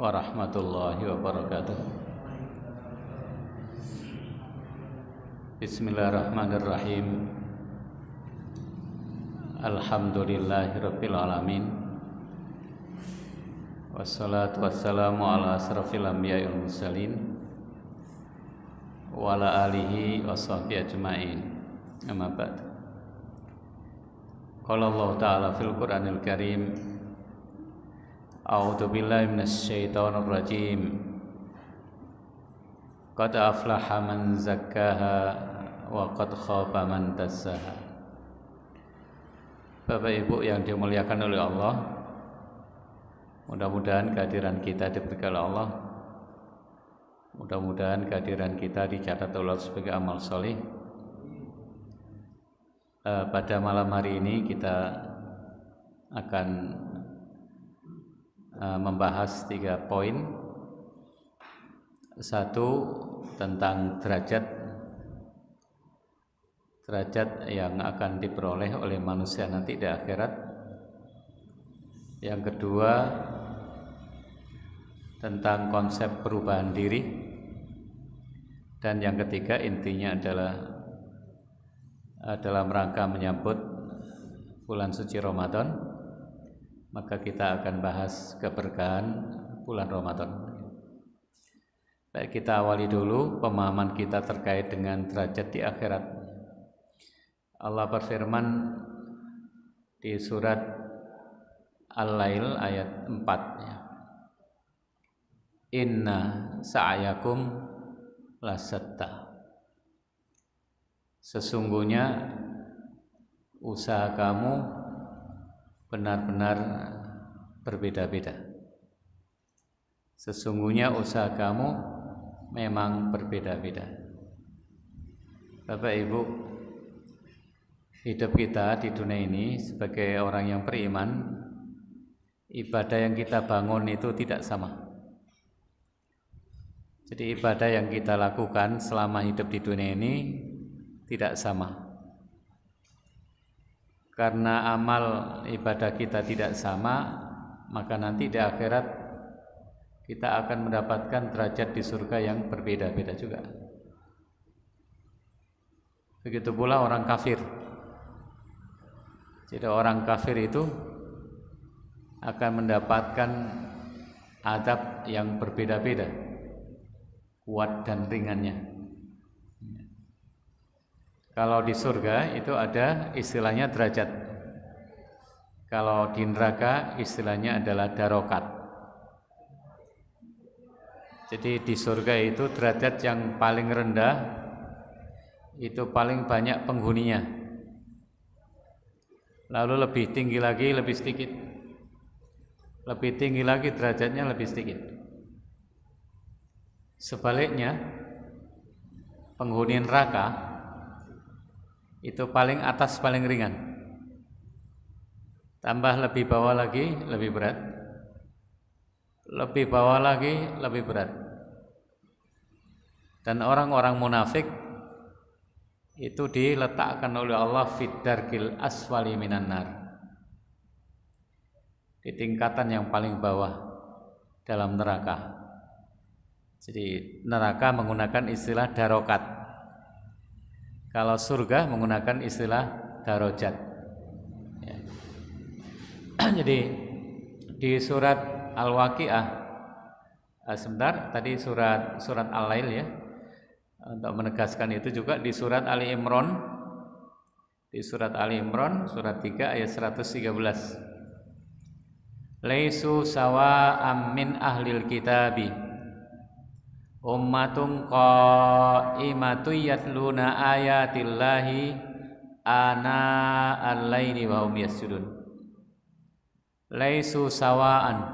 warahmatullahi wabarakatuh. Bismillahirrahmanirrahim. Alhamdulillahirabbil alamin. Wassalatu wassalamu ala asrafil anbiya'i wal mursalin wa ala alihi washabbihi ajmain. Amma ba'd. Qala Allah ta'ala fil Qur'anil Karim, a'udzu billahi minasy syaithanir rajim. Qad aflaha man zakkaha wa qad khaba man dassaha. Bapak Ibu yang dimuliakan oleh Allah, mudah-mudahan kehadiran kita diberkahi Allah. Mudah-mudahan kehadiran kita dicatat Allah sebagai amal soleh. Pada malam hari ini kita akan membahas 3 poin. 1 tentang derajat yang akan diperoleh oleh manusia nanti di akhirat. Yang kedua tentang konsep perubahan diri. Dan yang ketiga intinya adalah dalam rangka menyambut bulan suci Ramadan, maka kita akan bahas keberkahan bulan Ramadan. Baik, kita awali dulu pemahaman kita terkait dengan derajat di akhirat. Allah berfirman di surat Al-Lail ayat 4, Inna sa'yakum lasatta. Sesungguhnya usaha kamu benar-benar berbeda-beda. Sesungguhnya usaha kamu memang berbeda-beda. Bapak Ibu, hidup kita di dunia ini sebagai orang yang beriman, ibadah yang kita bangun itu tidak sama. Jadi ibadah yang kita lakukan selama hidup di dunia ini tidak sama. Karena amal ibadah kita tidak sama, maka nanti di akhirat kita akan mendapatkan derajat di surga yang berbeda-beda juga. Begitu pula orang kafir. Jadi orang kafir itu akan mendapatkan adab yang berbeda-beda, kuat dan ringannya. Kalau di surga itu ada istilahnya derajat. Kalau di neraka istilahnya adalah darokat. Jadi di surga itu derajat yang paling rendah itu paling banyak penghuninya. Lalu lebih tinggi lagi lebih sedikit. Lebih tinggi lagi derajatnya lebih sedikit. Sebaliknya, penghuni neraka itu paling atas paling ringan. Tambah lebih bawah lagi lebih berat. Lebih bawah lagi lebih berat. Dan orang-orang munafik itu diletakkan oleh Allah fid darkil aswali minan nar, di tingkatan yang paling bawah dalam neraka. Jadi neraka menggunakan istilah darokat, kalau surga menggunakan istilah darajat ya. Jadi di surat Al-Waqiah, sebentar tadi surat Al-Lail ya, untuk menegaskan itu juga di surat Ali Imran, surat 3 ayat 113. Laisu sawa'am min ahlil kitabi ummatun qa'imatu yatluna ayatillahi ana al-laili wa hum yasjudun. Laisu sawa'an,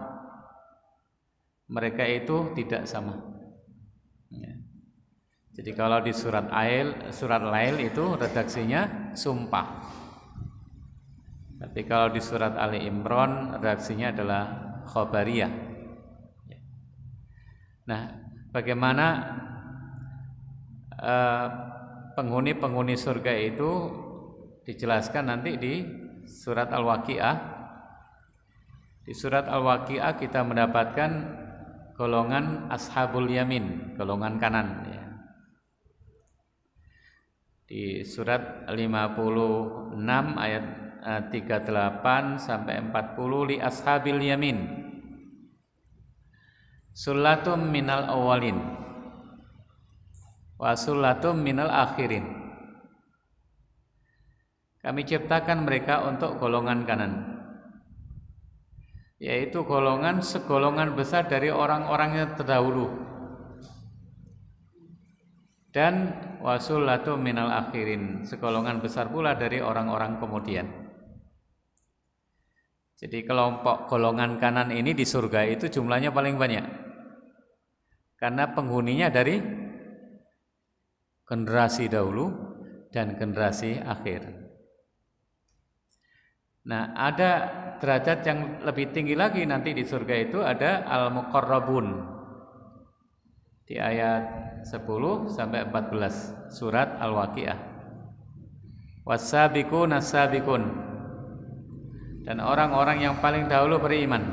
mereka itu tidak sama ya. Jadi kalau di surat Lail itu redaksinya sumpah. Tapi kalau di surat Ali Imran redaksinya adalah khobariyah. Nah, bagaimana penghuni surga itu dijelaskan nanti di surat Al-Waqiah. Di surat Al-Waqiah kita mendapatkan golongan ashabul yamin, golongan kanan ya. Di surat 56 ayat 38 sampai 40, li ashabil yamin sullatum minal awwalin wa sullatum minal akhirin. Kami ciptakan mereka untuk golongan kanan, yaitu segolongan besar dari orang-orang yang terdahulu, dan wasullatum minal akhirin, segolongan besar pula dari orang-orang kemudian. Jadi kelompok golongan kanan ini di surga itu jumlahnya paling banyak, karena penghuninya dari generasi dahulu dan generasi akhir. Nah, ada derajat yang lebih tinggi lagi nanti di surga itu, ada al-muqarrabun di ayat 10 sampai 14 surat Al-Waqiah. Was-sabiqun as-sabiqun, dan orang-orang yang paling dahulu beriman,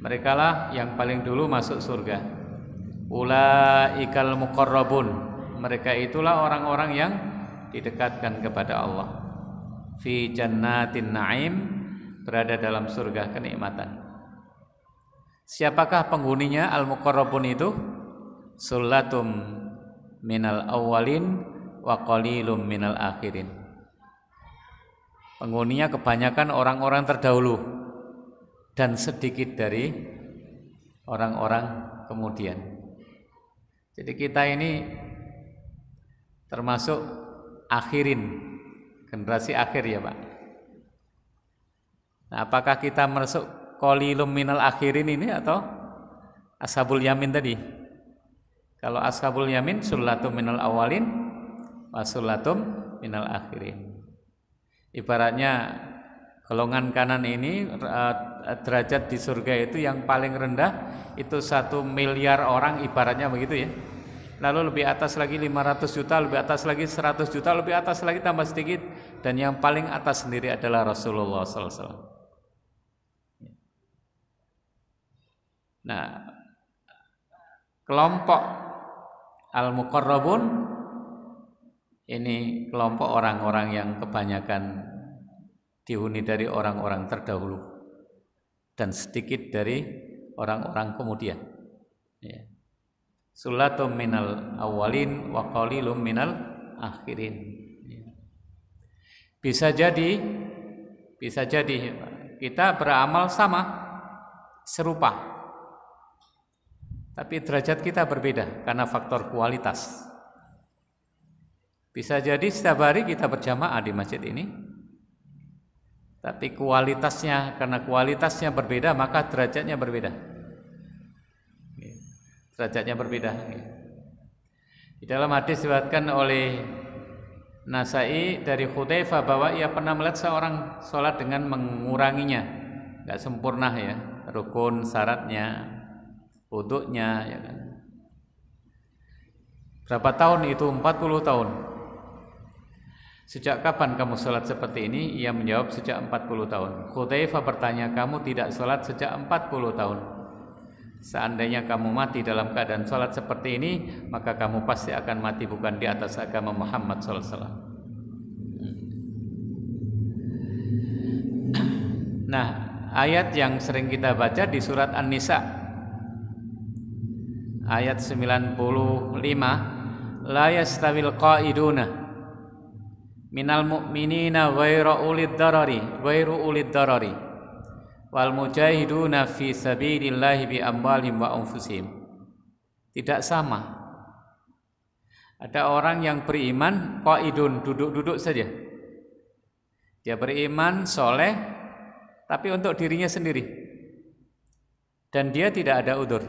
merekalah yang paling dulu masuk surga. Ulaikal muqarrabun, mereka itulah orang-orang yang didekatkan kepada Allah. Fi jannatin na'im, berada dalam surga kenikmatan. Siapakah penghuninya al-muqarrabun itu? Sullatum minal awwalin wa qalilum minal akhirin. Penghuninya kebanyakan orang-orang terdahulu dan sedikit dari orang-orang kemudian. Jadi kita ini termasuk akhirin, generasi akhir ya Pak. Nah, apakah kita masuk qalilum minal akhirin ini atau ashabul yamin tadi? Kalau ashabul yamin sullatum minal awalin wa sullatum minal akhirin. Ibaratnya golongan kanan ini derajat di surga itu yang paling rendah itu 1 miliar orang, ibaratnya begitu ya. Lalu lebih atas lagi 500 juta, lebih atas lagi 100 juta, lebih atas lagi tambah sedikit, dan yang paling atas sendiri adalah Rasulullah SAW. Nah, kelompok al-muqarrabun ini kelompok orang-orang yang kebanyakan dihuni dari orang-orang terdahulu dan sedikit dari orang-orang kemudian ya. Sullatum minal awalin wa qalilum minal akhirin. Bisa jadi kita beramal sama, serupa, tapi derajat kita berbeda karena faktor kualitas. Bisa jadi setiap hari kita berjamaah di masjid ini, tapi karena kualitasnya berbeda, maka derajatnya berbeda. Derajatnya berbeda. Di dalam hadis diriwayatkan oleh Nasai dari Hudzaifah bahwa ia pernah melihat seorang sholat dengan menguranginya, nggak sempurna ya, rukun, syaratnya, wudunya ya kan. Berapa tahun itu? 40 tahun. Sejak kapan kamu sholat seperti ini? Ia menjawab, sejak 40 tahun. Hudzaifah bertanya, kamu tidak sholat sejak 40 tahun? Seandainya kamu mati dalam keadaan sholat seperti ini, maka kamu pasti akan mati bukan di atas agama Muhammad SAW. Nah, ayat yang sering kita baca di surat An-Nisa ayat 95, la yastawil qa'iduna minal mu'minina ghairu ulid darari wal mujahiduna fi sabilillahi bi amwalihim wa anfusihim. Tidak sama. Ada orang yang beriman qaidun, duduk-duduk saja. Dia beriman, soleh, tapi untuk dirinya sendiri. Dan dia tidak ada udzur.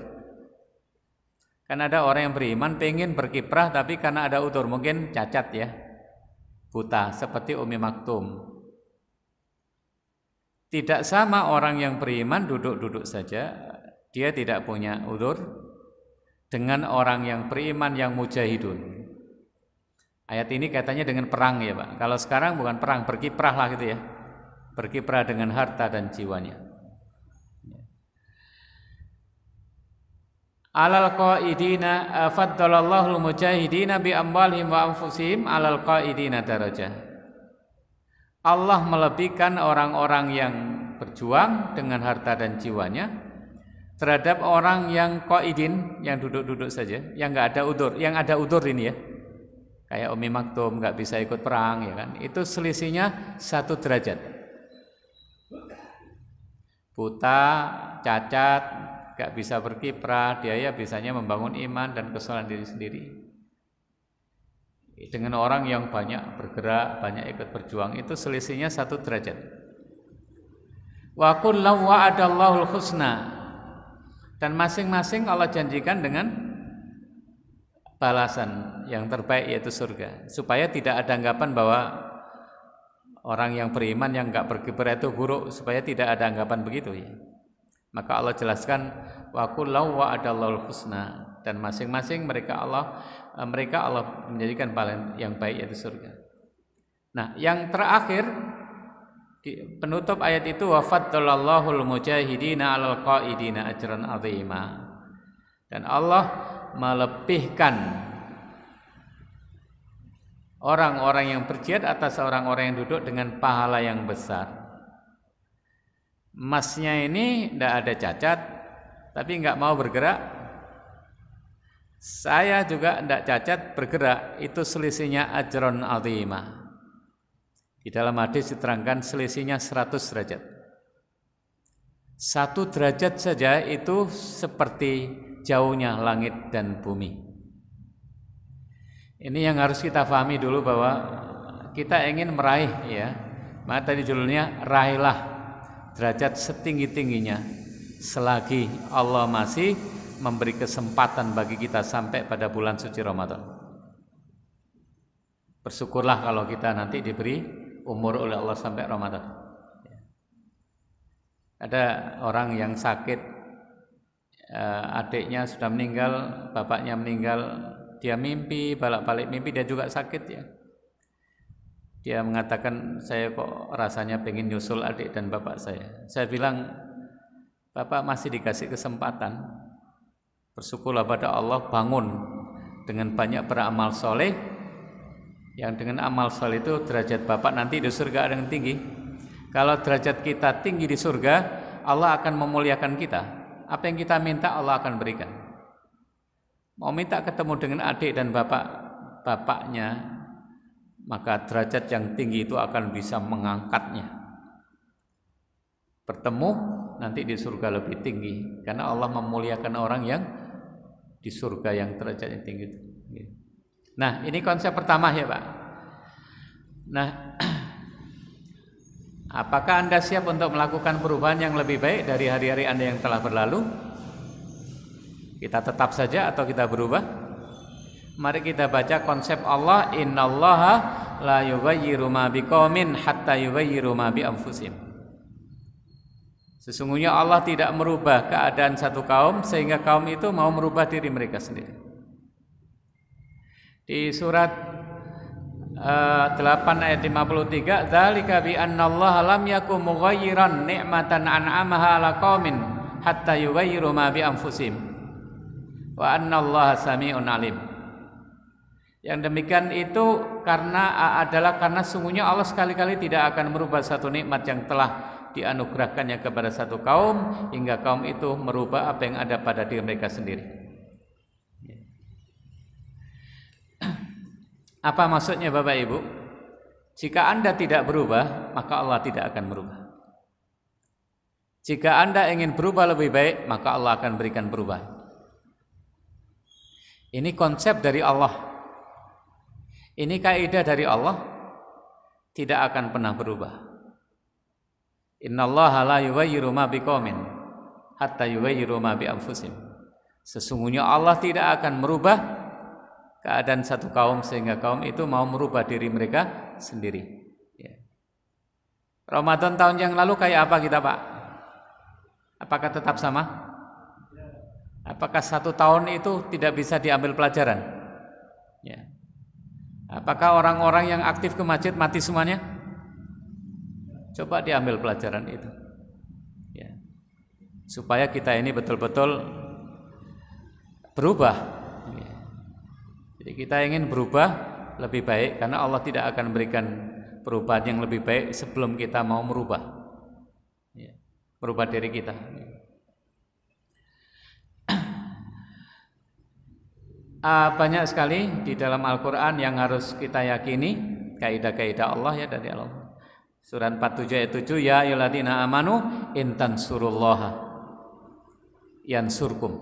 Kan ada orang yang beriman pengen berkiprah tapi karena ada udzur, mungkin cacat ya, buta, seperti Umi Maktum. Tidak sama orang yang beriman duduk-duduk saja, dia tidak punya udzur, dengan orang yang beriman yang mujahidun. Ayat ini katanya dengan perang ya Pak. Kalau sekarang bukan perang, berkiprah lah gitu ya. Berkiprah dengan harta dan jiwanya. alal qaidina faddalallahu mujahidina bi amwalihim wa anfusihim alal qaidina darajah. Allah melebihkan orang-orang yang berjuang dengan harta dan jiwanya terhadap orang yang qaidin, yang duduk-duduk saja, yang enggak ada udzur, yang ada udzur ini ya. Kayak Umi Maktum enggak bisa ikut perang ya kan. Itu selisihnya 1 derajat. Buta, cacat, enggak bisa berkiprah, dia ya bisanya membangun iman dan kesalahan diri sendiri. Dengan orang yang banyak bergerak, banyak ikut berjuang, itu selisihnya 1 derajat. Wa kullu wa'adallahul husna. Dan masing-masing Allah janjikan dengan balasan yang terbaik yaitu surga. Supaya tidak ada anggapan bahwa orang yang beriman yang enggak berkiprah itu buruk, supaya tidak ada anggapan begitu ya. Maka Allah jelaskan wa kullu wa'adallahul husna, dan masing-masing mereka Allah menjadikan paling yang baik yaitu surga. Nah, yang terakhir di penutup ayat itu wa faddalallahul mujahidina 'alal qaidina ajran 'azima. Dan Allah melebihkan orang-orang yang berjihad atas orang-orang yang duduk dengan pahala yang besar. Masnya ini tidak ada cacat, tapi enggak mau bergerak. Saya juga tidak cacat bergerak, itu selisihnya ajron azimah. Di dalam hadis diterangkan selisihnya 100 derajat. 1 derajat saja itu seperti jauhnya langit dan bumi. Ini yang harus kita pahami dulu, bahwa kita ingin meraih ya. Maka tadi judulnya raihlah derajat setinggi-tingginya selagi Allah masih memberi kesempatan bagi kita sampai pada bulan suci Ramadan. Bersyukurlah kalau kita nanti diberi umur oleh Allah sampai Ramadan. Ada orang yang sakit, adiknya sudah meninggal, bapaknya meninggal, dia mimpi, balik-balik mimpi dia juga sakit ya. Dia mengatakan, saya kok rasanya pengen nyusul adik dan bapak saya. Saya bilang, bapak masih dikasih kesempatan. Bersyukurlah pada Allah, bangun dengan banyak beramal soleh. Yang dengan amal soleh itu derajat bapak nanti di surga ada yang tinggi. Kalau derajat kita tinggi di surga, Allah akan memuliakan kita. Apa yang kita minta Allah akan berikan. Mau minta ketemu dengan adik dan bapaknya, maka derajat yang tinggi itu akan bisa mengangkatnya. Bertemu nanti di surga lebih tinggi, karena Allah memuliakan orang yang di surga yang derajatnya tinggi itu. Nah, ini konsep pertama ya Pak. Nah, apakah Anda siap untuk melakukan perubahan yang lebih baik dari hari-hari Anda yang telah berlalu? Kita tetap saja atau kita berubah? Mari kita baca konsep Allah, innallaha la yughayyiru ma biqaumin hatta yughayyiru ma bi anfusihim. Sesungguhnya Allah tidak merubah keadaan satu kaum sehingga kaum itu mau merubah diri mereka sendiri. Di surat 8 ayat 53, dzalika bi annallaha lam yakum mughayyiran ni'matan an'amaha 'ala qaumin hatta yughayyiru ma bi anfusihim wa annallaha samii'un 'alim. Yang demikian itu karena sungguhnya Allah sekali-kali tidak akan merubah satu nikmat yang telah dianugerahkannya kepada satu kaum hingga kaum itu merubah apa yang ada pada diri mereka sendiri. Apa maksudnya Bapak Ibu? Jika Anda tidak berubah, maka Allah tidak akan merubah. Jika Anda ingin berubah lebih baik, maka Allah akan berikan perubahan. Ini konsep dari Allah. Ini kaidah dari Allah, tidak akan pernah berubah. Innallaha la yughayyiru ma biqaumin hatta yughayyiru ma bi anfusihim. Sesungguhnya Allah tidak akan merubah keadaan satu kaum sehingga kaum itu mau merubah diri mereka sendiri. Ya. Ramadan tahun yang lalu kayak apa kita Pak? Apakah tetap sama? Apakah 1 tahun itu tidak bisa diambil pelajaran? Ya. Apakah orang-orang yang aktif ke masjid mati semuanya? Coba diambil pelajaran itu ya. Supaya kita ini betul-betul berubah. Jadi kita ingin berubah lebih baik karena Allah tidak akan memberikan perubahan yang lebih baik sebelum kita mau merubah diri kita. Banyak sekali di dalam Al-Quran yang harus kita yakini kaidah-kaidah Allah ya dari Allah. Surat 47 ayat 7, ya ayyuhalladzina amanu in tansurullaha yansurkum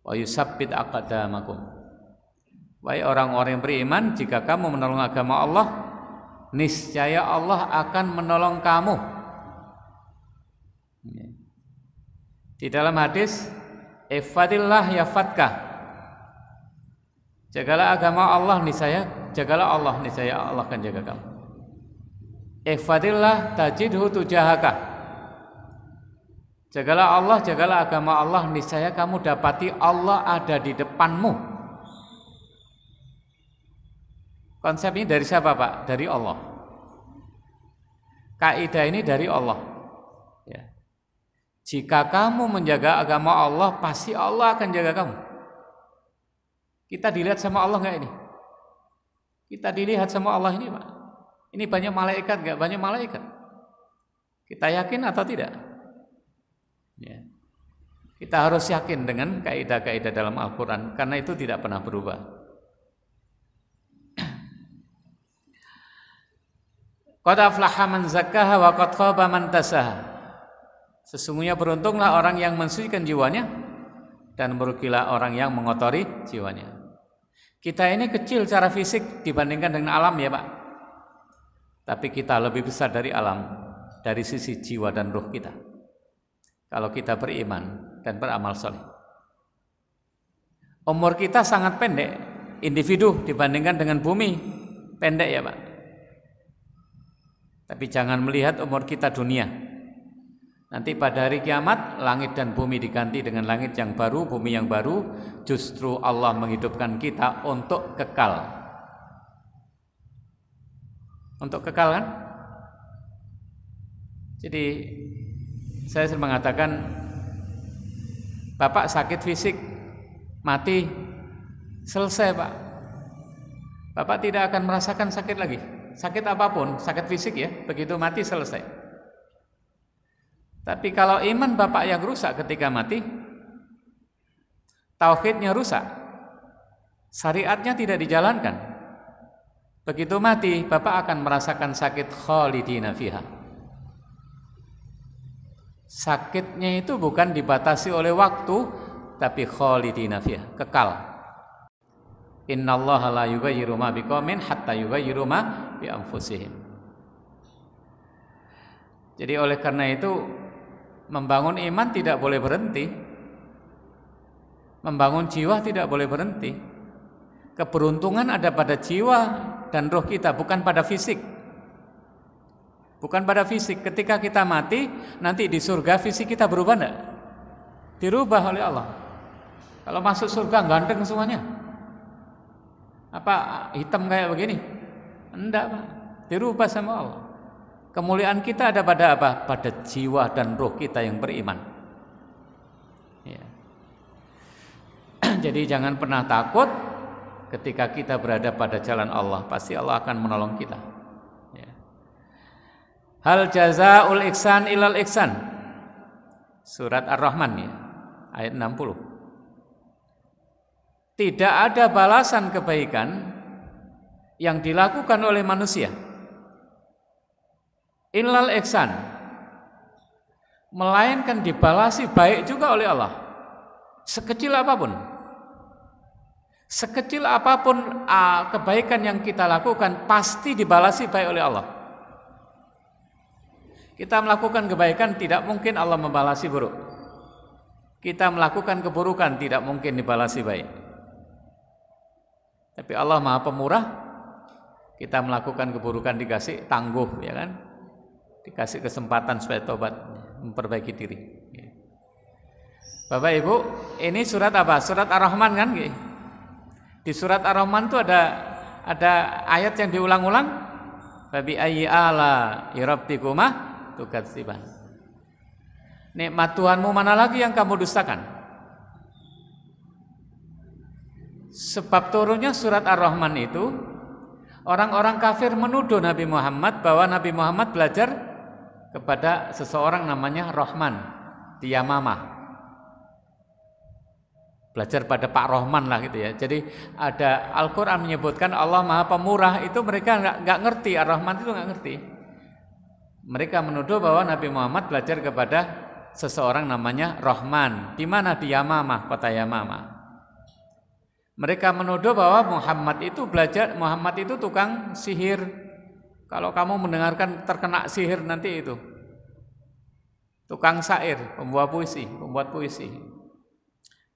wa yusabbit aqdamakum. Wahai orang-orang yang beriman, jika kamu menolong agama Allah, niscaya Allah akan menolong kamu. Di dalam hadis, ifadillah yafatkah. Jagalah agama Allah niscaya, jagalah Allah niscaya Allah akan jaga kamu. Ihfadillah tajidhu tujahaka. Jagalah Allah, jagalah agama Allah niscaya kamu dapati Allah ada di depanmu. Konsep ini dari siapa, Pak? Dari Allah. Kaidah ini dari Allah. Ya. Jika kamu menjaga agama Allah, pasti Allah akan jaga kamu. Kita dilihat sama Allah enggak ini? Kita dilihat sama Allah ini, Pak. Ini banyak malaikat enggak? Banyak malaikat. Kita yakin atau tidak? Ya. Kita harus yakin dengan kaidah-kaidah dalam Al-Quran, karena itu tidak pernah berubah. Qad aflaha man zakkaha wa qad khaba man dassaha. Sesungguhnya beruntunglah orang yang mensucikan jiwanya dan merugilah orang yang mengotori jiwanya. Kita ini kecil secara fisik dibandingkan dengan alam ya Pak. Tapi kita lebih besar dari alam dari sisi jiwa dan ruh kita. Kalau kita beriman dan beramal soleh. Umur kita sangat pendek, individu dibandingkan dengan bumi pendek ya Pak. Tapi jangan melihat umur kita dunia. Nanti pada hari kiamat langit dan bumi diganti dengan langit yang baru, bumi yang baru. Justru Allah menghidupkan kita untuk kekal. Untuk kekal kan? Jadi saya sering mengatakan, Bapak sakit fisik, mati, selesai Pak. Bapak tidak akan merasakan sakit lagi. Sakit apapun, sakit fisik ya, begitu mati selesai. Tapi kalau iman Bapak yang rusak ketika mati, tauhidnya rusak, syariatnya tidak dijalankan, begitu mati Bapak akan merasakan sakit khalidina fiha. Sakitnya itu bukan dibatasi oleh waktu, tapi khalidina fiha, kekal. Innallaha la yughayyiru ma biqaumin hatta yughayyiru ma bi anfusihim. Jadi oleh karena itu membangun iman tidak boleh berhenti. Membangun jiwa tidak boleh berhenti. Keberuntungan ada pada jiwa dan roh kita, bukan pada fisik. Bukan pada fisik. Ketika kita mati, nanti di surga fisik kita berubah enggak? Dirubah oleh Allah. Kalau masuk surga ganteng semuanya. Apa hitam kayak begini? Enggak, Pak. Dirubah sama Allah. Kemuliaan kita ada pada apa? Pada jiwa dan roh kita yang beriman. Ya. Jadi jangan pernah takut ketika kita berada pada jalan Allah. Pasti Allah akan menolong kita. Ya. Hal jazaul ihsan ilal ihsan. Surat Ar-Rahman ya, ayat 60. Tidak ada balasan kebaikan yang dilakukan oleh manusia illal ihsan, melainkan dibalasi baik juga oleh Allah. Sekecil apapun kebaikan yang kita lakukan pasti dibalasi baik oleh Allah. Kita melakukan kebaikan tidak mungkin Allah membalasi buruk. Kita melakukan keburukan tidak mungkin dibalasi baik. Tapi Allah Maha Pemurah. Kita melakukan keburukan dikasih tangguh ya kan? Dikasih kesempatan supaya tobat, memperbaiki diri. Bapak Ibu, ini surat apa? Surat Ar-Rahman kan? Di surat Ar-Rahman itu ada ayat yang diulang-ulang. Fabi ayyi ala rabbikuma tukadziban. Nikmat Tuhanmu mana lagi yang kamu dustakan? Sebab turunnya surat Ar-Rahman itu, orang-orang kafir menuduh Nabi Muhammad bahwa Nabi Muhammad belajar kepada seseorang namanya Rahman di Yamamah. Belajar pada Pak Rahman lah gitu ya. Jadi ada Al-Quran menyebutkan Allah Maha Pemurah, itu mereka nggak ngerti, Ar-Rahman itu nggak ngerti. Mereka menuduh bahwa Nabi Muhammad belajar kepada seseorang namanya Rahman. Di mana? Di Yamamah, kota Yamamah. Mereka menuduh bahwa Muhammad itu tukang sihir. Kalau kamu mendengarkan terkena sihir nanti itu. Tukang syair, pembuat puisi.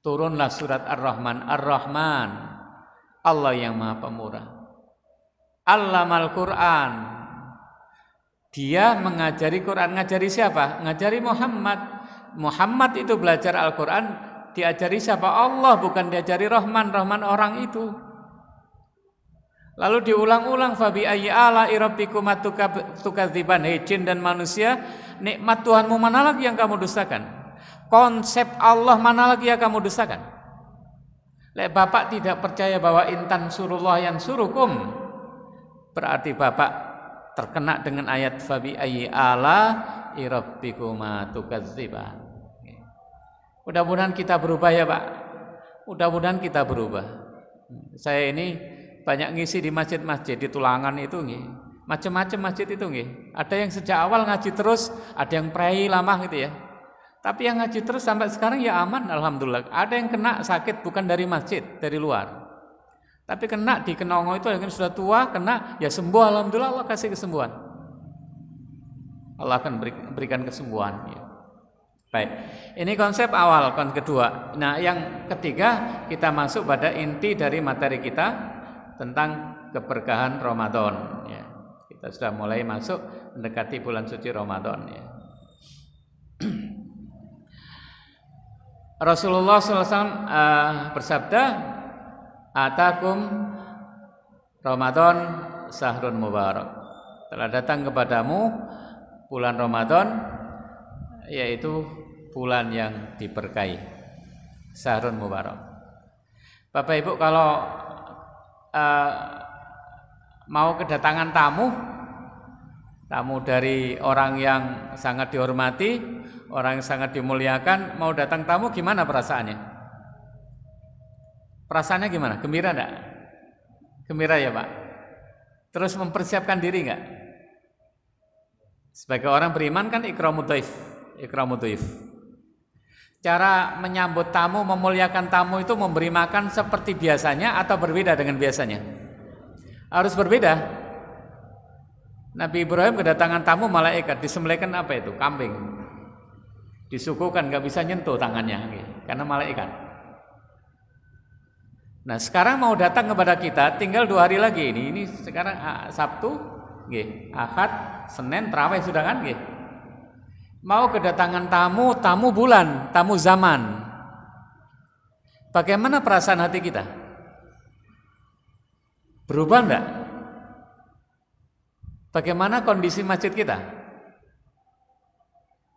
Turunlah surat Ar-Rahman. Ar-Rahman, Allah yang Maha Pemurah. Allamal Quran. Dia mengajari Quran. Ngajari siapa? Ngajari Muhammad. Muhammad itu belajar Al-Quran. Diajari siapa? Allah, bukan diajari Rahman. Rahman orang itu. Lalu diulang-ulang, fabi ayyi ala'i rabbikuma tukadziban. Hei jin dan manusia, nikmat Tuhanmu mana lagi yang kamu dustakan? Konsep Allah mana lagi yang kamu dustakan? Lek bapak tidak percaya bahwa intan surullah yang surukum, berarti bapak terkena dengan ayat fabi ayyi ala'i rabbikuma tukadziban. Mudah-mudahan kita berubah ya Pak. Mudah-mudahan kita berubah. Saya ini banyak ngisi di masjid-masjid di Tulangan itu nggih. Macam-macam masjid itu nggih. Ada yang sejak awal ngaji terus, ada yang prei lama gitu ya. Tapi yang ngaji terus sampai sekarang ya aman alhamdulillah. Ada yang kena sakit bukan dari masjid, dari luar. Tapi kena di Kenongo itu yang sudah tua, kena ya sembuh alhamdulillah, Allah kasih kesembuhan. Allah akan berikan kesembuhan ya. Baik, ini konsep awal, konsep kedua. Nah, yang ketiga kita masuk pada inti dari materi kita tentang keberkahan Ramadan. Ya, kita sudah mulai masuk mendekati bulan suci Ramadan. Ya. Rasulullah SAW bersabda, "Atakum Ramadan sahrun mubarak." Telah datang kepadamu bulan Ramadan, yaitu bulan yang diberkahi, sahrun mubarak. Bapak Ibu kalau mau kedatangan tamu dari orang yang sangat dihormati, orang yang sangat dimuliakan, mau datang tamu gimana perasaannya? Perasaannya gimana? Gembira enggak? Gembira ya Pak? Terus mempersiapkan diri enggak? Sebagai orang beriman kan ikramud dhaif. Cara menyambut tamu, memuliakan tamu itu memberi makan seperti biasanya atau berbeda dengan biasanya? Harus berbeda. Nabi Ibrahim kedatangan tamu malaikat, disembelihkan apa itu? Kambing. Disuguhkan, nggak bisa nyentuh tangannya karena malaikat. Nah sekarang mau datang kepada kita tinggal 2 hari lagi ini sekarang Sabtu, Ahad, Senin, Tarawih sudah kan? Mau kedatangan tamu bulan, tamu zaman. Bagaimana perasaan hati kita? Berubah enggak? Bagaimana kondisi masjid kita?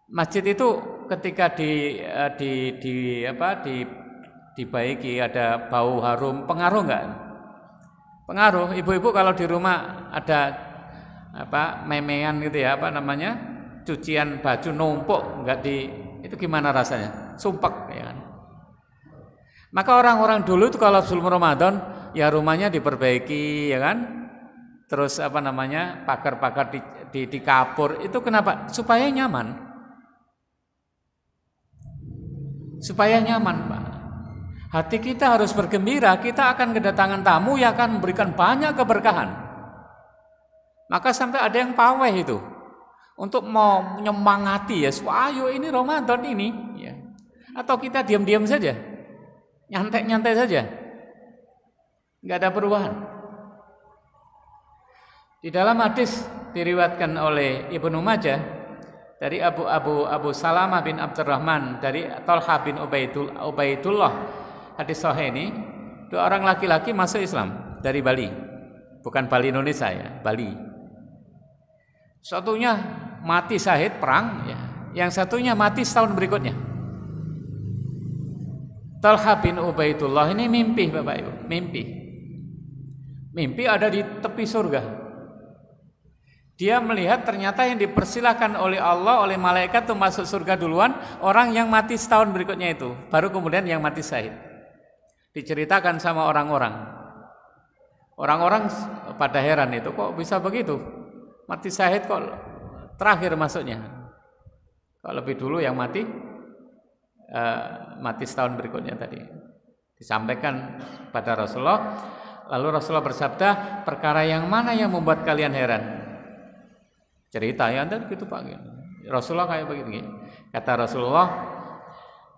Masjid itu ketika dibaiki ada bau harum, pengaruh enggak? Pengaruh. Ibu-ibu kalau di rumah ada memean gitu ya, cucian baju numpuk itu gimana rasanya? Sumpek ya kan. Maka orang-orang dulu itu kalau sebelum Ramadan ya rumahnya diperbaiki ya kan. Terus pagar-pagar dikapur. Itu kenapa? Supaya nyaman. Supaya nyaman, Pak. Hati kita harus bergembira, kita akan kedatangan tamu yang akan memberikan banyak keberkahan. Maka sampai ada yang paweh itu untuk mau menyemangati ya, ayo ini Ramadan ini ya. Atau kita diam-diam saja, nyantai-nyantai saja, nggak ada perubahan. Di dalam hadis diriwayatkan oleh Ibnu Majah dari Abu Salamah bin Abdurrahman dari Talha bin Ubaidullah, hadis sahih ini, 2 orang laki-laki masuk Islam dari Bali, bukan Bali Indonesia ya, Bali. Satunya mati syahid perang ya. Yang satunya mati setahun berikutnya. Talha bin Ubaidullah ini mimpi, Bapak Ibu, mimpi. Mimpi ada di tepi surga. Dia melihat ternyata yang dipersilahkan oleh Allah, oleh malaikat untuk masuk surga duluan orang yang mati setahun berikutnya itu, baru kemudian yang mati syahid. Diceritakan sama orang-orang. Orang-orang pada heran itu, kok bisa begitu? Mati syahid kok terakhir masuknya? Kok lebih dulu yang mati setahun berikutnya tadi. Disampaikan pada Rasulullah. Lalu Rasulullah bersabda, perkara yang mana yang membuat kalian heran? Cerita ya, anda begitu Pak. Rasulullah kayak begini. Kata Rasulullah,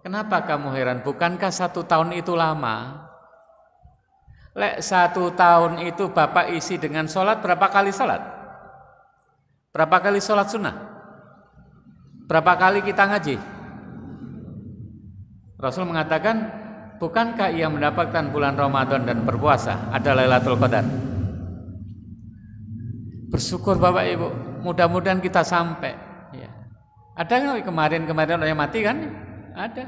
kenapa kamu heran? Bukankah 1 tahun itu lama? Lek 1 tahun itu Bapak isi dengan sholat, berapa kali sholat? Berapa kali sholat sunnah? Berapa kali kita ngaji? Rasul mengatakan, bukankah ia mendapatkan bulan Ramadan dan berpuasa, ada Lailatul Qadar? Bersyukur Bapak Ibu, mudah-mudahan kita sampai. Ya. Ada nggak kemarin orang yang mati kan? Ada.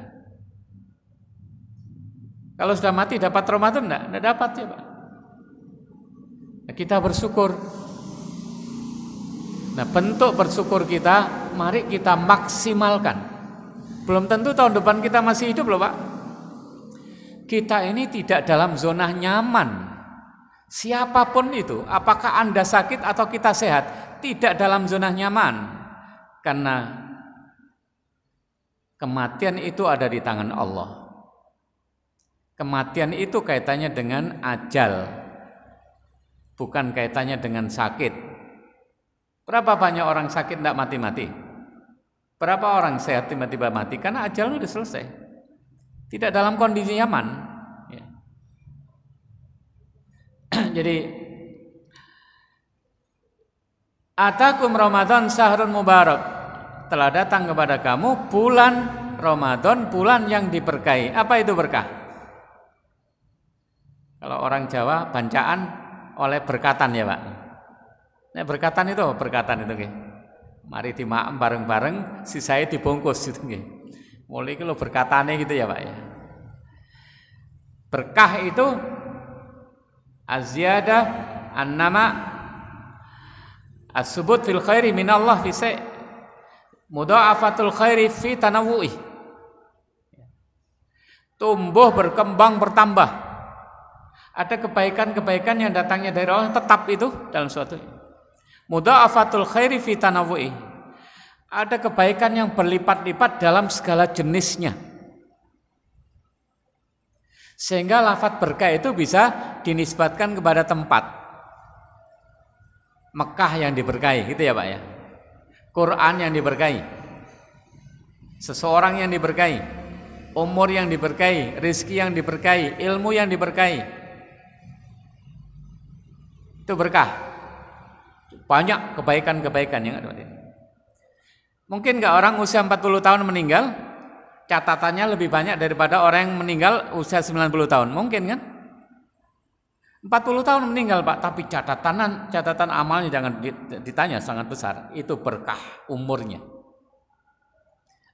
Kalau sudah mati dapat Ramadan enggak dapat ya Pak. Nah, kita bersyukur. Nah, bentuk bersyukur kita, mari kita maksimalkan. Belum tentu tahun depan kita masih hidup loh Pak. Kita ini tidak dalam zona nyaman. Siapapun itu, apakah Anda sakit atau kita sehat, tidak dalam zona nyaman. Karena kematian itu ada di tangan Allah. Kematian itu kaitannya dengan ajal, bukan kaitannya dengan sakit. Berapa banyak orang sakit tidak mati-mati? Berapa orang sehat tiba-tiba mati? Karena ajal sudah selesai. Tidak dalam kondisi nyaman. Ya. Jadi atakum Ramadan syahrun mubarak, telah datang kepada kamu bulan Ramadan, bulan yang diberkahi. Apa itu berkah? Kalau orang Jawa bancaan oleh berkatan ya Pak. Nah, berkatan itu nggih. Mari dimaem bareng-bareng, sisanya dibungkus gitu nggih. Mulai kalau berkatane gitu ya Pak ya. Berkah itu az-ziyadah an-nama as-subut fil khairi minallah fi sai' mudha'afatul khairi fi tanawu'i. Tumbuh, berkembang, bertambah. Ada kebaikan-kebaikan yang datangnya dari Allah tetap itu dalam suatu. Mudha'afatul khairi fi tanawu'i. Ada kebaikan yang berlipat-lipat dalam segala jenisnya. Sehingga lafaz berkah itu bisa dinisbatkan kepada tempat. Mekah yang diberkahi, gitu ya Pak ya. Quran yang diberkahi. Seseorang yang diberkahi. Umur yang diberkahi, rezeki yang diberkahi, ilmu yang diberkahi. Itu berkah. Banyak kebaikan-kebaikan yang ada. Mungkin nggak orang usia 40 tahun meninggal, catatannya lebih banyak daripada orang yang meninggal usia 90 tahun. Mungkin kan? 40 tahun meninggal Pak, tapi catatan amalnya jangan ditanya, sangat besar. Itu berkah umurnya.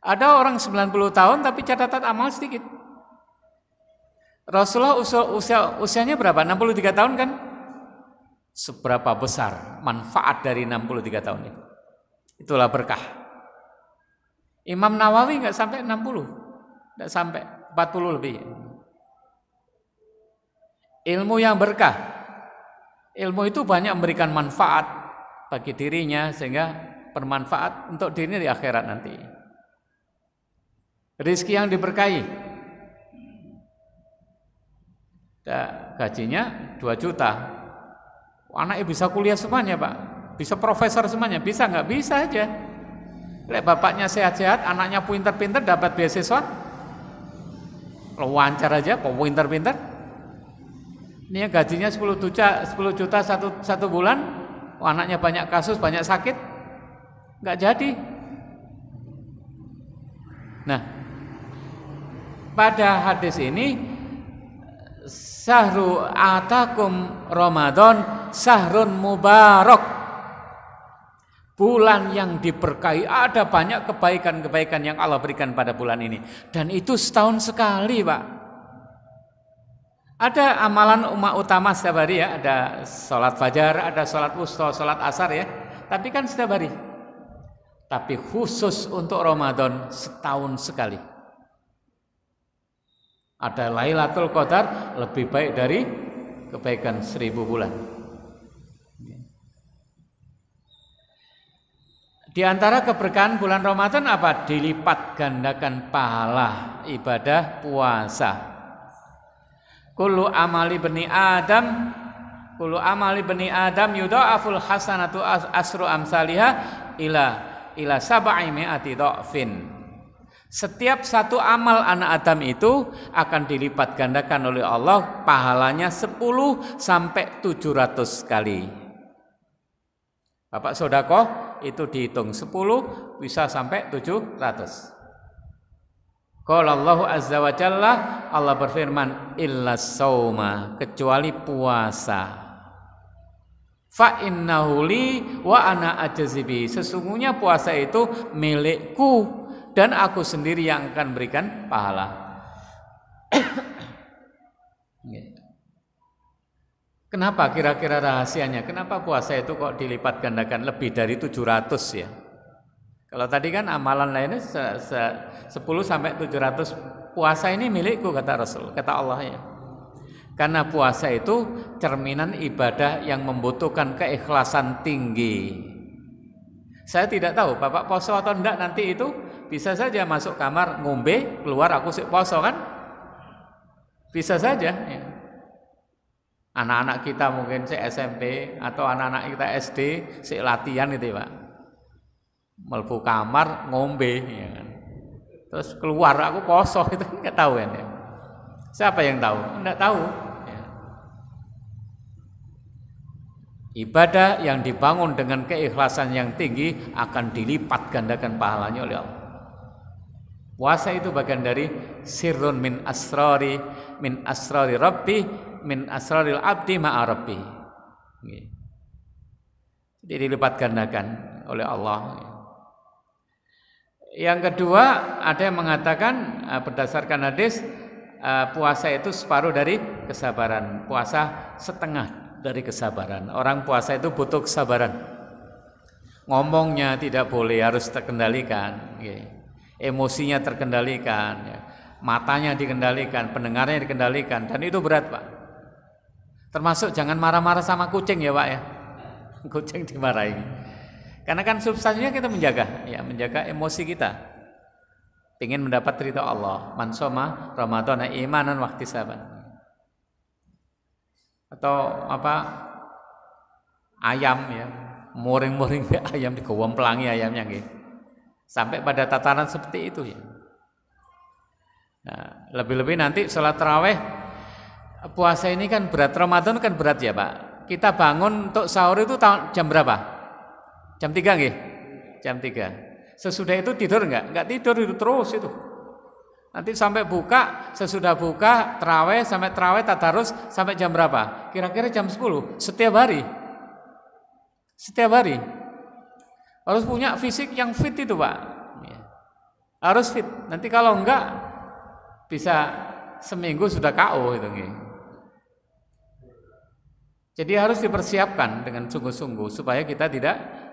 Ada orang 90 tahun tapi catatan amal sedikit. Rasulullah usianya berapa? 63 tahun kan? Seberapa besar manfaat dari 63 tahun itu? Itulah berkah. Imam Nawawi nggak sampai 60, nggak sampai 40 lebih. Ilmu yang berkah, ilmu itu banyak memberikan manfaat bagi dirinya sehingga bermanfaat untuk dirinya di akhirat nanti. Rezeki yang diberkahi, gajinya 2 juta, anaknya bisa kuliah semuanya Pak, bisa profesor semuanya, bisa nggak? Bisa aja. Lek bapaknya sehat-sehat, anaknya pinter-pinter dapat beasiswa, lancar aja, kok pinter-pinter. Ini gajinya 10 juta satu bulan, anaknya banyak kasus, banyak sakit, nggak jadi. Nah, pada hadis ini, sahru atakum Ramadan sahrun mubarak. Bulan yang diberkahi, ada banyak kebaikan-kebaikan yang Allah berikan pada bulan ini. Dan itu setahun sekali Pak. Ada amalan umat utama setiap hari ya, ada sholat fajar, ada sholat wusta, sholat asar ya. Tapi kan setiap hari. Tapi khusus untuk Ramadan setahun sekali. Ada Lailatul Qadar lebih baik dari kebaikan 1000 bulan. Di antara keberkahan bulan Ramadan apa? Dilipat gandakan pahala ibadah puasa. Kullu amali bani Adam yudha'aful hasanatu asru amsalihah ila sab'i mi'ati dha'fin. Setiap satu amal anak Adam itu akan dilipat gandakan oleh Allah pahalanya 10 sampai 700 kali. Bapak sedekah itu dihitung 10 bisa sampai 700. Qala Allahu azza wa jalla, Allah berfirman, illa sauma, kecuali puasa. Fa innahu li wa ana ajzibi, sesungguhnya puasa itu milikku dan aku sendiri yang akan berikan pahala. Kenapa kira-kira rahasianya? Kenapa puasa itu kok dilipat gandakan lebih dari 700 ya? Kalau tadi kan amalan lainnya 10 sampai 700, puasa ini milikku kata Rasul, kata Allah ya. Karena puasa itu cerminan ibadah yang membutuhkan keikhlasan tinggi. Saya tidak tahu Bapak poso atau enggak nanti itu, bisa saja masuk kamar ngombe, keluar aku sik poso kan? Bisa saja ya. Anak-anak kita mungkin sik SMP atau anak-anak kita SD sik latihan gitu ya Pak. Melbu kamar ngombe ya kan. Terus keluar aku poso itu enggak tahu ya. Siapa yang tahu? Enggak tahu ya. Ibadah yang dibangun dengan keikhlasan yang tinggi akan dilipat gandakan pahalanya oleh Allah. Puasa itu bagian dari sirrun min asrari rabbi min asraril abdi ma'a rabbi. Jadi dilipat gandakan oleh Allah. Yang kedua, ada yang mengatakan berdasarkan hadis puasa itu separuh dari kesabaran, puasa setengah dari kesabaran. Orang puasa itu butuh kesabaran. Ngomongnya tidak boleh, harus terkendalikan. Emosinya terkendalikan, matanya dikendalikan, pendengarannya dikendalikan, dan itu berat Pak. Termasuk jangan marah-marah sama kucing ya Pak ya. Kucing dimarahi. Karena kan substansinya kita menjaga, ya menjaga emosi kita. Ingin mendapat ridha Allah. Man shoma Ramadhana imanan wa ihtisaban. Atau apa? Ayam ya, muring-muring ayam digowong pelangi ayamnya nggih. Sampai pada tataran seperti itu ya. Nah, lebih-lebih nanti sholat tarawih, puasa ini kan berat, Ramadan kan berat ya Pak. Kita bangun untuk sahur itu jam berapa? Jam 3 nggih? Jam 3. Sesudah itu tidur enggak? Enggak tidur, itu terus itu. Nanti sampai buka, sesudah buka tarawih sampai tarawih tadarus sampai jam berapa? Kira-kira jam 10 setiap hari. Setiap hari. Harus punya fisik yang fit itu Pak. Harus fit. Nanti kalau enggak bisa seminggu sudah KO itu nggih. Jadi harus dipersiapkan dengan sungguh-sungguh supaya kita tidak,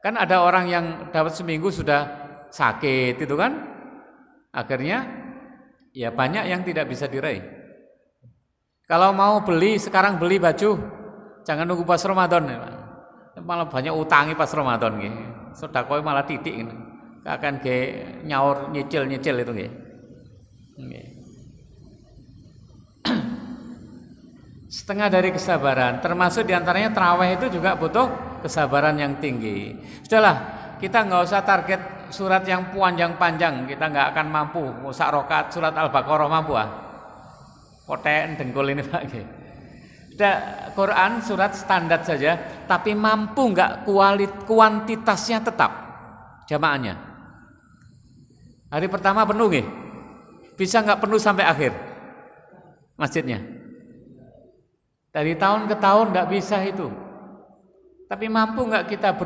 kan ada orang yang dapat seminggu sudah sakit itu kan, akhirnya ya banyak yang tidak bisa diraih. Kalau mau beli sekarang beli baju, jangan nunggu pas Ramadan ya Pak. Malah banyak utangi pas Ramadan nggih. Sedekah malah titik ngene. Akan ge nyaur nyicil-nyicil itu nggih. Nggih. Setengah dari kesabaran, termasuk diantaranya tarawih itu juga butuh kesabaran yang tinggi. Sudahlah, kita nggak usah target surat yang panjang-panjang, kita nggak akan mampu. Sak rakaat surat Al-Baqarah mampu ah. Koten dengkul ini Pak. Sudah Quran surat standar saja, tapi mampu nggak kuantitasnya tetap jamaahnya. Hari pertama penuh nggih? Bisa nggak penuh sampai akhir masjidnya? Dari tahun ke tahun nggak bisa itu. Tapi mampu nggak kita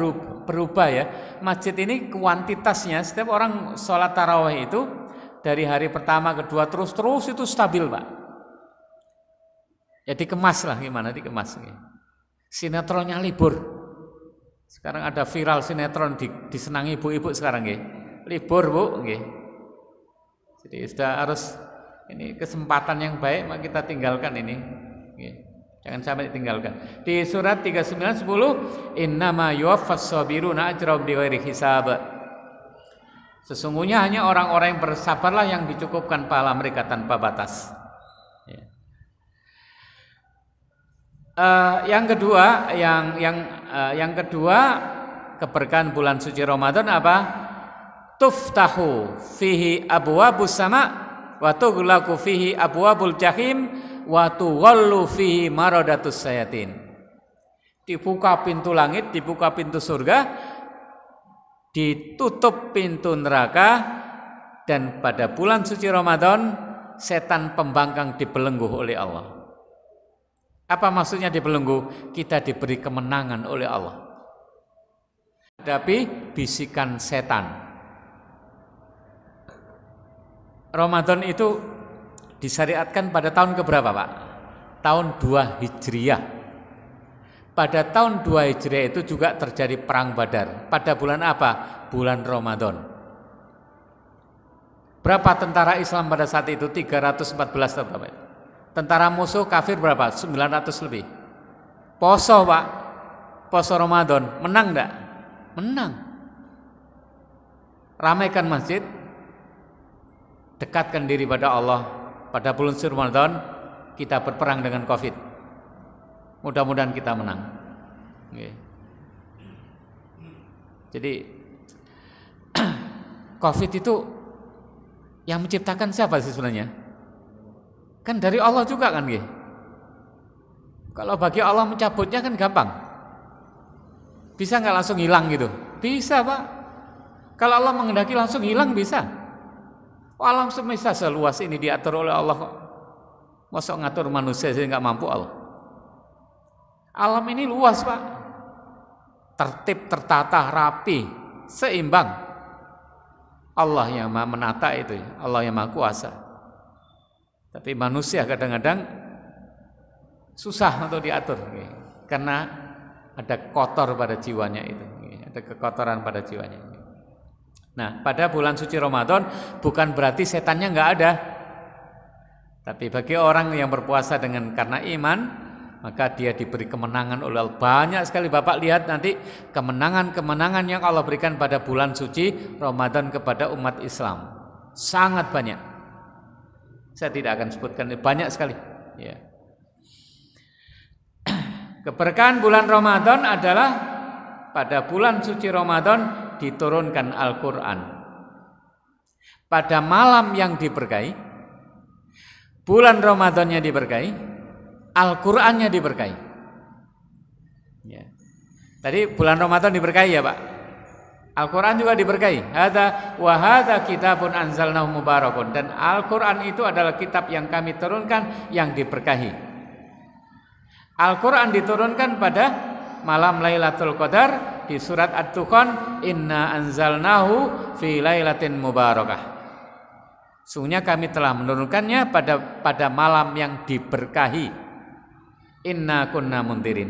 berubah ya? Masjid ini kuantitasnya setiap orang sholat tarawih itu dari hari pertama, kedua terus itu stabil Pak. Ya dikemas lah, gimana dikemas. Sinetronnya libur. Sekarang ada viral sinetron disenangi ibu-ibu sekarang nggih. Libur, Bu, nggih. Jadi sudah harus ini kesempatan yang baik, maka kita tinggalkan ini. Nggih. Jangan sampai ditinggalkan. Di surat 39:10, innama yuwaffas sabiruna ajrahum bighairi hisab. Sesungguhnya hanya orang-orang yang bersabarlah yang dicukupkan pahala mereka tanpa batas. Ya. Yang kedua, keberkahan bulan suci Ramadan apa? Tuftahu fihi abwabus sama wa tughlaqu fihi abwabul jahim wa tughallu fihi maradatus sayatin. Dibuka pintu langit, dibuka pintu surga, ditutup pintu neraka, dan pada bulan suci Ramadan setan pembangkang dibelenggu oleh Allah. Apa maksudnya dibelenggu? Kita diberi kemenangan oleh Allah hadapi bisikan setan. Ramadan itu disyariatkan pada tahun keberapa, Pak? Tahun 2 Hijriah. Pada tahun 2 Hijriah itu juga terjadi perang Badar. Pada bulan apa? Bulan Ramadan. Berapa tentara Islam pada saat itu? 314 atau berapa? Tentara musuh kafir berapa? 900 lebih. Poso, Pak. Poso Ramadan. Menang enggak? Menang. Ramaikan masjid. Dekatkan diri pada Allah. Pada bulan suci Ramadan kita berperang dengan Covid. Mudah-mudahan kita menang. Jadi Covid itu yang menciptakan siapa sih sebenarnya? Kan dari Allah juga kan, gitu. Kalau bagi Allah mencabutnya kan gampang. Bisa nggak langsung hilang gitu? Bisa, Pak. Kalau Allah menghendaki langsung hilang bisa. Alam semesta seluas ini diatur oleh Allah kok. Masa ngatur manusia sih nggak mampu Allah. Alam ini luas, Pak. Tertib, tertata, rapi, seimbang. Allah yang Maha menata itu, Allah yang Maha kuasa. Tapi manusia kadang-kadang susah untuk diatur, karena ada kotor pada jiwanya itu, ada kekotoran pada jiwanya. Nah, pada bulan suci Ramadan bukan berarti setannya nggak ada. Tapi bagi orang yang berpuasa karena iman, maka dia diberi kemenangan oleh Allah. Banyak sekali Bapak lihat nanti kemenangan-kemenangan yang Allah berikan pada bulan suci Ramadan kepada umat Islam. Sangat banyak. Saya tidak akan sebutkan, banyak sekali. Ya. Keberkahan bulan Ramadan adalah pada bulan suci Ramadan diturunkan Al-Quran. Pada malam yang diberkahi, bulan Ramadannya diberkahi, Al-Qurannya diberkahi. Ya. Tadi bulan Ramadan diberkahi ya Pak. Al-Quran juga diberkahi. Hadza wa hadza kitabun anzalnahu mubarakun. Dan Al-Quran itu adalah kitab yang kami turunkan yang diberkahi. Al-Quran diturunkan pada malam Lailatul Qadar. Di surat Ad-Dukhan, inna anzalnahu fi lailatin mubarakah. Sungguhnya kami telah menurunkannya pada malam yang diberkahi. Inna kunna mundirin.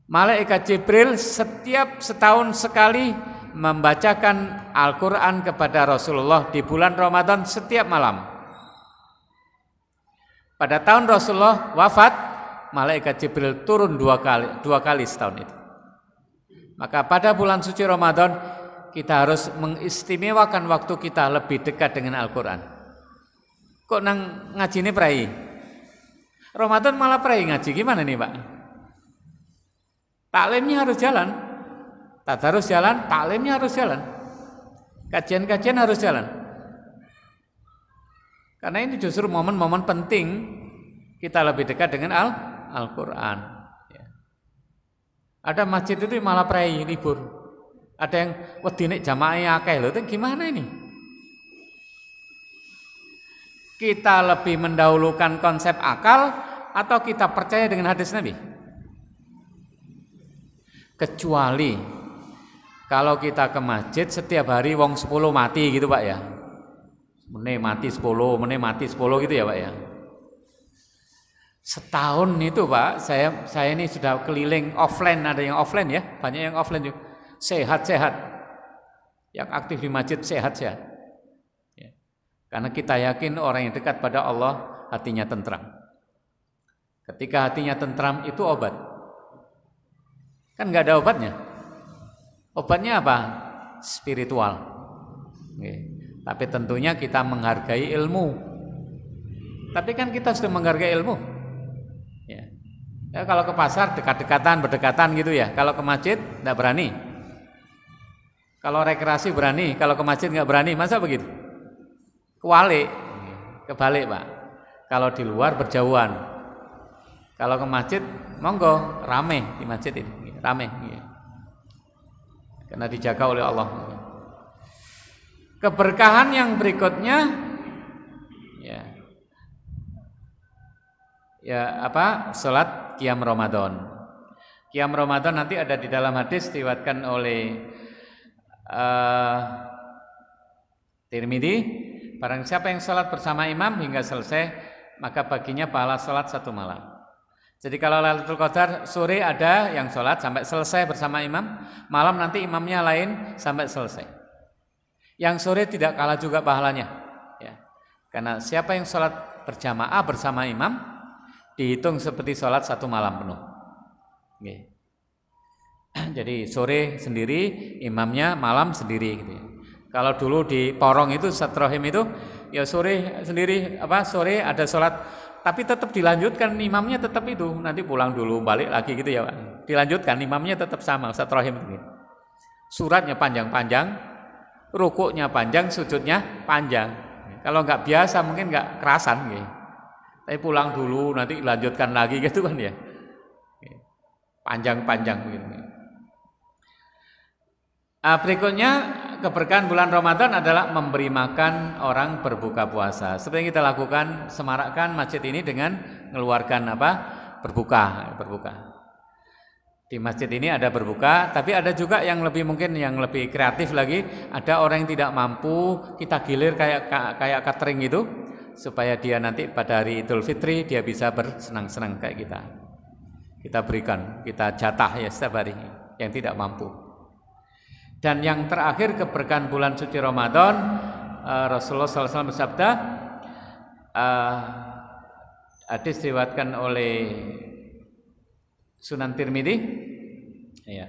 Malaikat Jibril setiap setahun sekali membacakan Al-Quran kepada Rasulullah di bulan Ramadan setiap malam. Pada tahun Rasulullah wafat, malaikat Jibril turun dua kali setahun itu. Maka pada bulan suci Ramadan kita harus mengistimewakan waktu kita lebih dekat dengan Al-Quran. Kok nang ngaji ini prai? Ramadan malah prai ngaji, gimana nih Pak? Taklimnya harus jalan, tadarus jalan, taklimnya harus jalan, kajian-kajian harus jalan. Karena ini justru momen-momen penting kita lebih dekat dengan Al-Quran. Ada masjid itu malah prai libur. Ada yang wedine jamaahnya akeh lho, itu gimana ini? Kita lebih mendahulukan konsep akal atau kita percaya dengan hadis Nabi? Kecuali kalau kita ke masjid setiap hari wong 10 mati gitu Pak ya. Meneh mati 10 gitu ya Pak ya. Setahun itu Pak, saya ini sudah keliling offline, ada yang offline ya, banyak yang offline juga. Sehat-sehat. Yang aktif di masjid sehat-sehat. Ya. Karena kita yakin orang yang dekat pada Allah hatinya tentram. Ketika hatinya tentram itu obat. Kan nggak ada obatnya. Obatnya apa? Spiritual. Oke. Tapi tentunya kita menghargai ilmu. Tapi kan kita sudah menghargai ilmu. Ya, kalau ke pasar berdekatan gitu ya. Kalau ke masjid tidak berani. Kalau rekreasi berani, kalau ke masjid nggak berani. Masa begitu? Kebalik Pak. Kalau di luar berjauhan. Kalau ke masjid, monggo rame di masjid ini, rame. Karena dijaga oleh Allah. Keberkahan yang berikutnya, salat Qiyam Ramadan. Qiyam Ramadan nanti ada di dalam hadis diriwayatkan oleh Tirmidzi, barang siapa yang salat bersama imam hingga selesai, maka baginya pahala salat 1 malam. Jadi kalau Lailatul Qadar sore ada yang salat sampai selesai bersama imam, malam nanti imamnya lain sampai selesai. Yang sore tidak kalah juga pahalanya, ya. Karena siapa yang salat berjamaah bersama imam dihitung seperti sholat 1 malam penuh. Okay. Jadi sore sendiri, imamnya malam sendiri gitu ya. Kalau dulu di Porong itu Satrohim itu ya sore sendiri, sore ada sholat, tapi tetap dilanjutkan, imamnya tetap itu, nanti pulang dulu balik lagi gitu ya Pak. Dilanjutkan, imamnya tetap sama Satrohim itu. Suratnya panjang-panjang, rukuknya panjang, sujudnya panjang. Kalau nggak biasa mungkin nggak kerasan gitu. Tapi pulang dulu nanti lanjutkan lagi gitu kan ya. Panjang-panjang begini. Berikutnya keberkahan bulan Ramadan adalah memberi makan orang berbuka puasa. Seperti yang kita lakukan, semarakkan masjid ini dengan mengeluarkan berbuka. Di masjid ini ada berbuka, tapi ada juga yang lebih kreatif lagi. Ada orang yang tidak mampu, kita gilir kayak catering gitu, supaya dia nanti pada hari Idul Fitri dia bisa bersenang-senang kayak kita. Kita berikan, kita jatah ya setiap hari yang tidak mampu. Dan yang terakhir keberkahan bulan suci Ramadan, Rasulullah SAW bersabda, hadis diriwayatkan oleh Sunan Tirmidzi, ya.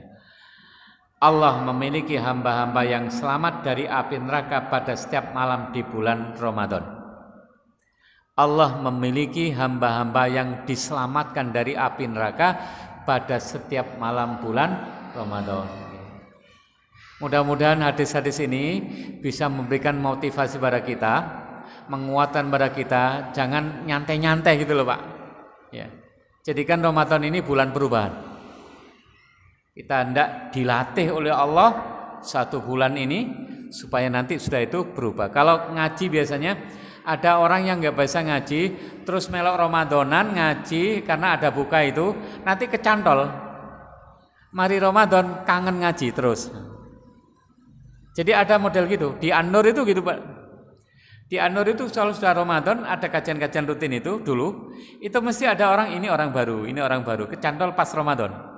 Allah memiliki hamba-hamba yang selamat dari api neraka pada setiap malam di bulan Ramadan. Allah memiliki hamba-hamba yang diselamatkan dari api neraka pada setiap malam bulan Ramadan. Mudah-mudahan hadis-hadis ini bisa memberikan motivasi pada kita, menguatkan pada kita, jangan nyantai-nyantai gitu loh Pak. Ya. Jadikan Ramadan ini bulan perubahan. Kita hendak dilatih oleh Allah 1 bulan ini supaya nanti sudah itu berubah. Kalau ngaji biasanya ada orang yang nggak bisa ngaji, terus melok Ramadanan ngaji karena ada buka itu, nanti kecantol. Mari Ramadan kangen ngaji terus. Jadi ada model gitu. Di An-Nur itu gitu Pak. Di An-Nur itu kalau sudah Ramadan ada kajian-kajian rutin itu dulu, itu mesti ada orang ini orang baru, kecantol pas Ramadan.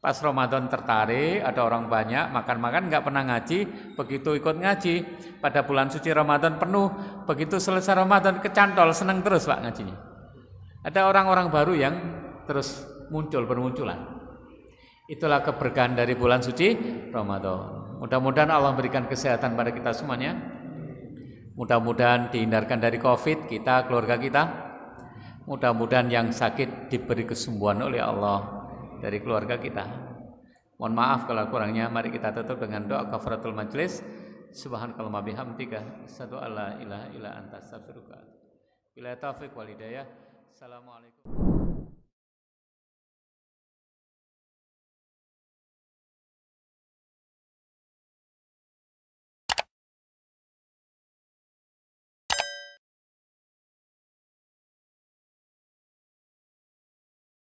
Pas Ramadan tertarik, ada orang banyak, makan-makan nggak pernah ngaji, begitu ikut ngaji, pada bulan suci Ramadan penuh, begitu selesai Ramadan kecantol, senang terus Pak ngajinya. Ada orang-orang baru yang terus bermunculan. Itulah keberkahan dari bulan suci Ramadan. Mudah-mudahan Allah berikan kesehatan pada kita semuanya. Mudah-mudahan dihindarkan dari COVID kita, keluarga kita. Mudah-mudahan yang sakit diberi kesembuhan oleh Allah dari keluarga kita. Mohon maaf kalau kurangnya. Mari kita tutup dengan doa kafaratul majlis. Subhanakallahumma bihamdika asyhadu an la ilaha illa anta astaghfiruka. Bila taufiq wal hidayah. Assalamualaikum.